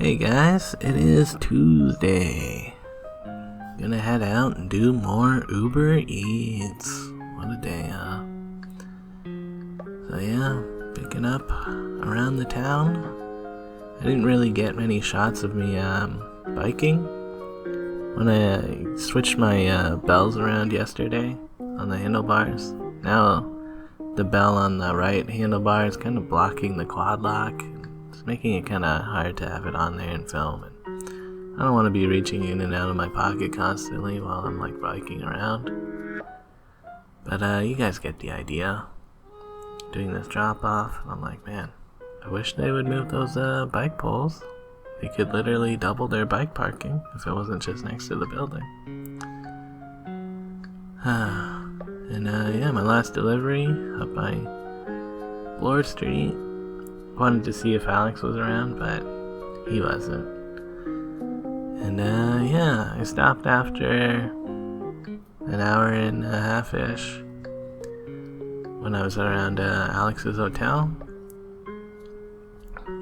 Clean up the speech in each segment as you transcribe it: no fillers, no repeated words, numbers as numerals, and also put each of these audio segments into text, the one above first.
Hey guys, it is Tuesday. Gonna head out and do more Uber Eats. What a day, huh? So yeah, picking up around the town. I didn't really get many shots of me biking. When I switched my bells around yesterday on the handlebars, now the bell on the right handlebar is kind of blocking the quad lock. It's making it kind of hard to have it on there and film. And I don't want to be reaching in and out of my pocket constantly while I'm like biking around. But you guys get the idea. Doing this drop off, I'm like, man, I wish they would move those bike poles. They could literally double their bike parking if it wasn't just next to the building. And yeah, my last delivery up by Bloor Street. Wanted to see if Alex was around, but he wasn't. And yeah, I stopped after an hour and a half-ish when I was around Alex's hotel.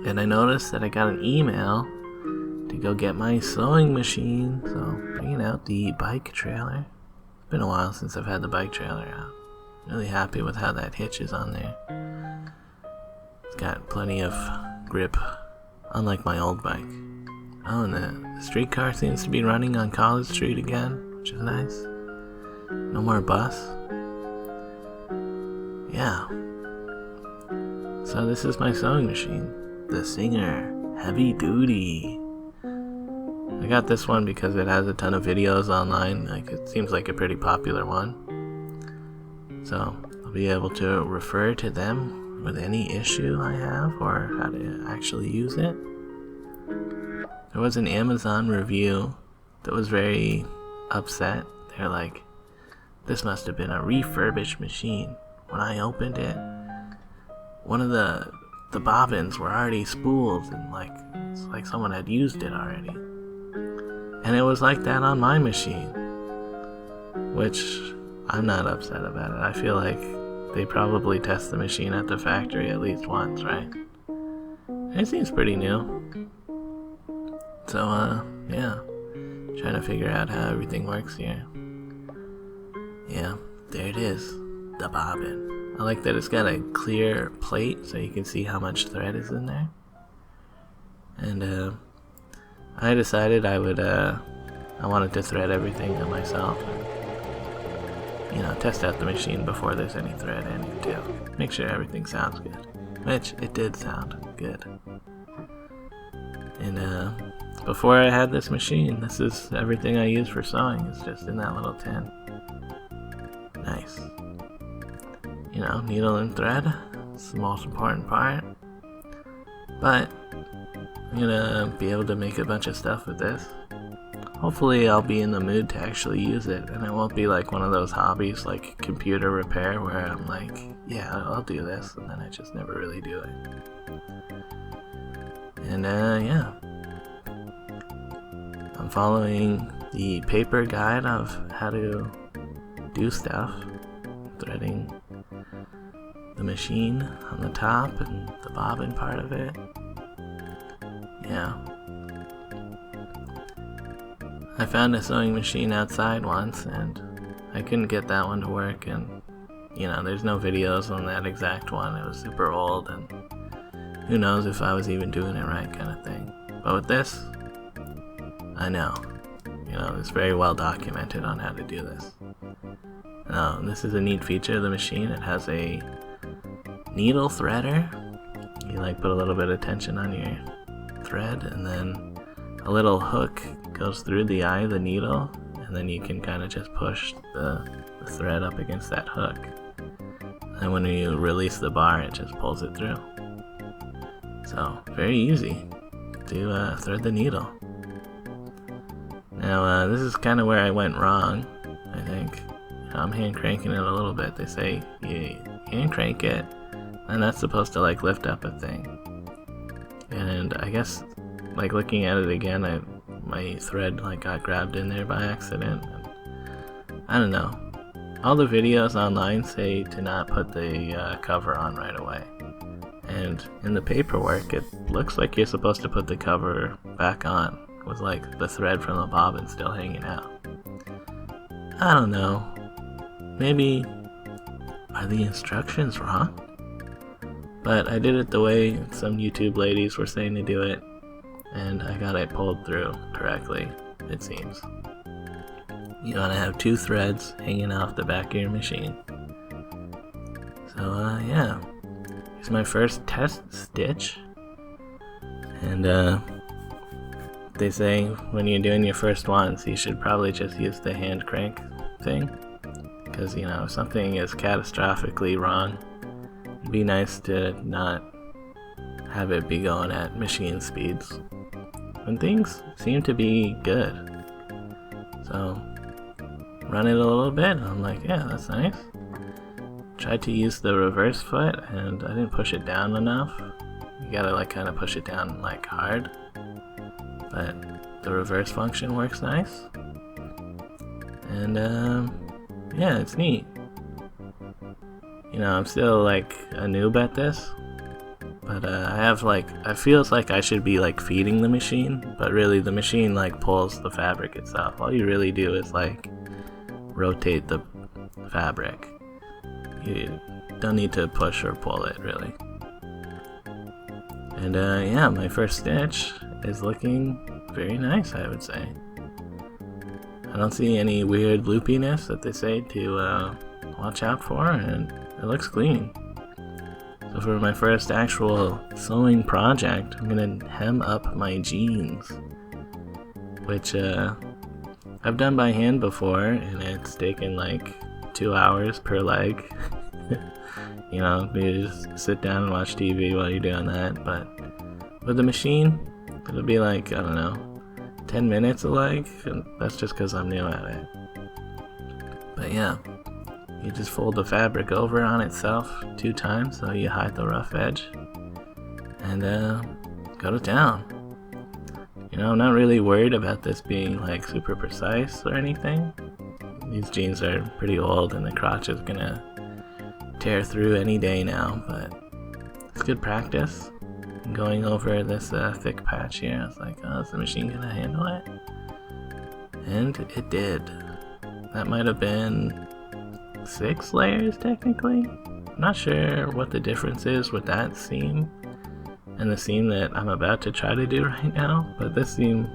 And I noticed that I got an email to go get my sewing machine, so bringing out the bike trailer. It's been a while since I've had the bike trailer out. Really happy with how that hitch is on there. It's got plenty of grip, unlike my old bike. Oh, and the streetcar seems to be running on College Street again, which is nice. No more bus. Yeah. So this is my sewing machine. The Singer Heavy Duty. I got this one because it has a ton of videos online. Like, it seems like a pretty popular one. So I'll be able to refer to them with any issue I have or how to actually use it. There was an Amazon review that was very upset. They're like, this must have been a refurbished machine. When I opened it, one of the bobbins were already spooled and like it's like someone had used it already. And it was like that on my machine, which I'm not upset about it. I feel like they probably test the machine at the factory at least once, right? And it seems pretty new. So yeah, trying to figure out how everything works here. Yeah, there it is, the bobbin. I like that it's got a clear plate so you can see how much thread is in there. And I decided I wanted to thread everything to myself and, test out the machine before there's any thread in it too. Make sure everything sounds good, which it did sound good. And before I had this machine, this is everything I use for sewing. It's just in that little tin. Nice. Needle and thread. It's the most important part. But I'm gonna be able to make a bunch of stuff with this. Hopefully I'll be in the mood to actually use it, and it won't be like one of those hobbies like computer repair where I'm like, yeah, I'll do this, and then I just never really do it. And yeah, I'm following the paper guide of how to do stuff, threading the machine on the top and the bobbin part of it. Yeah. I found a sewing machine outside once and I couldn't get that one to work, and there's no videos on that exact one. It was super old and who knows if I was even doing it right, kind of thing. But with this, I know. It's very well documented on how to do this. This is a neat feature of the machine. It has a needle threader. You put a little bit of tension on your thread, and then a little hook goes through the eye of the needle, and then you can kind of just push the thread up against that hook. And when you release the bar, it just pulls it through. So, very easy to thread the needle. Now, this is kind of where I went wrong, I think. I'm hand cranking it a little bit. They say you hand crank it, and that's supposed to lift up a thing. And I guess looking at it again, my thread got grabbed in there by accident. And I don't know. All the videos online say to not put the cover on right away. And in the paperwork, it looks like you're supposed to put the cover back on with like the thread from the bobbin still hanging out. I don't know. Maybe are the instructions wrong? But I did it the way some YouTube ladies were saying to do it, and I got it pulled through correctly, it seems. You want to have 2 threads hanging off the back of your machine. So yeah, here's my first test stitch. And they say when you're doing your first ones, you should probably just use the hand crank thing. Because, you know, if something is catastrophically wrong, it'd be nice to not have it be going at machine speeds when things seem to be good. So, run it a little bit, and I'm like, yeah, that's nice. Tried to use the reverse foot, and I didn't push it down enough. You gotta like kind of push it down like hard. But the reverse function works nice. And yeah, it's neat. You know, I'm still like a noob at this, but I feel like I should be like feeding the machine, but really the machine like pulls the fabric itself. All you really do is like rotate the fabric. You don't need to push or pull it really. And yeah, my first stitch is looking very nice, I would say. I don't see any weird loopiness that they say to watch out for, and it looks clean. So for my first actual sewing project, I'm gonna hem up my jeans, which I've done by hand before, and it's taken like 2 hours per leg. You know, you just sit down and watch TV while you're doing that, but with the machine, it'll be like, I don't know, 10 minutes a leg, and that's just because I'm new at it. But yeah, you just fold the fabric over on itself 2 times so you hide the rough edge, and go to town. You know, I'm not really worried about this being like super precise or anything. These jeans are pretty old and the crotch is gonna tear through any day now, but it's good practice. Going over this thick patch here, I was like, oh, is the machine gonna handle it? And it did. That might have been 6 layers technically. I'm not sure what the difference is with that seam and the seam that I'm about to try to do right now, but this seam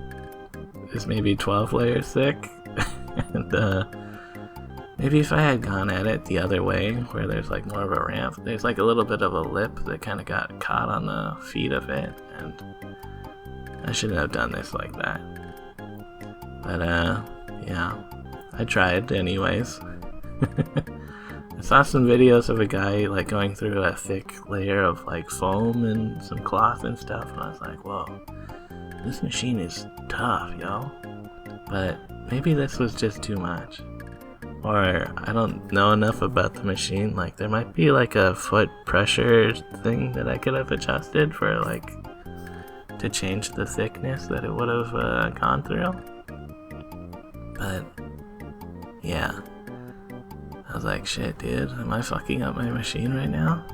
is maybe 12 layers thick. And maybe if I had gone at it the other way, where there's like more of a ramp, there's like a little bit of a lip that kind of got caught on the feet of it, and I shouldn't have done this like that. But yeah, I tried anyways. I saw some videos of a guy like going through a thick layer of like foam and some cloth and stuff, and I was like, whoa, this machine is tough, yo. But maybe this was just too much. Or I don't know enough about the machine. Like there might be like a foot pressure thing that I could have adjusted for like to change the thickness that it would have gone through. But yeah, I was like, shit, dude, am I fucking up my machine right now?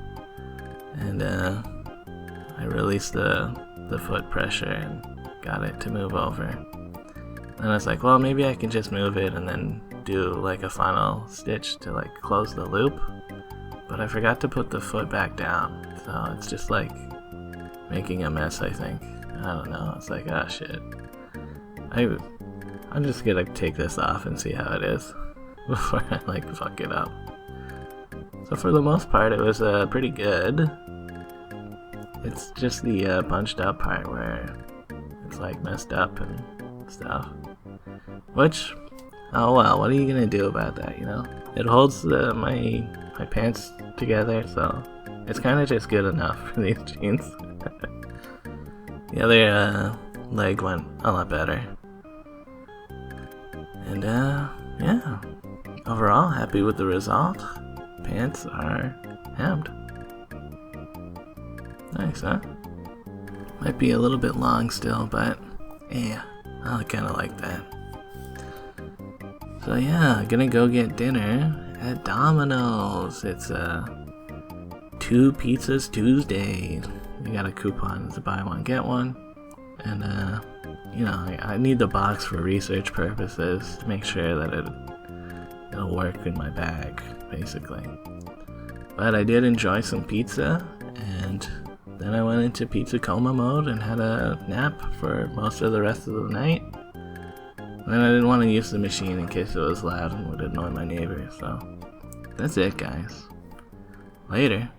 And I released the foot pressure and got it to move over. And I was like, well, maybe I can just move it and then do like a final stitch to like close the loop. But I forgot to put the foot back down, so it's just like making a mess, I think. I don't know, it's like, oh shit. I'm just gonna take this off and see how it is before I like fuck it up. So for the most part it was pretty good. It's just the punched up part where it's like messed up and stuff. Which, oh well, what are you gonna do about that, you know? It holds my pants together, so it's kind of just good enough for these jeans. The other leg went a lot better. And yeah, overall happy with the result. Pants are hemmed. Nice, huh? Might be a little bit long still, but yeah, I kind of like that. So yeah, gonna go get dinner at Domino's. It's 2 2 pizzas Tuesday. We got a coupon to buy one, get one. And, you know, I need the box for research purposes to make sure that it'll work in my bag, basically. But I did enjoy some pizza, and then I went into pizza coma mode and had a nap for most of the rest of the night. And then I didn't want to use the machine in case it was loud and would annoy my neighbors, so that's it, guys. Later.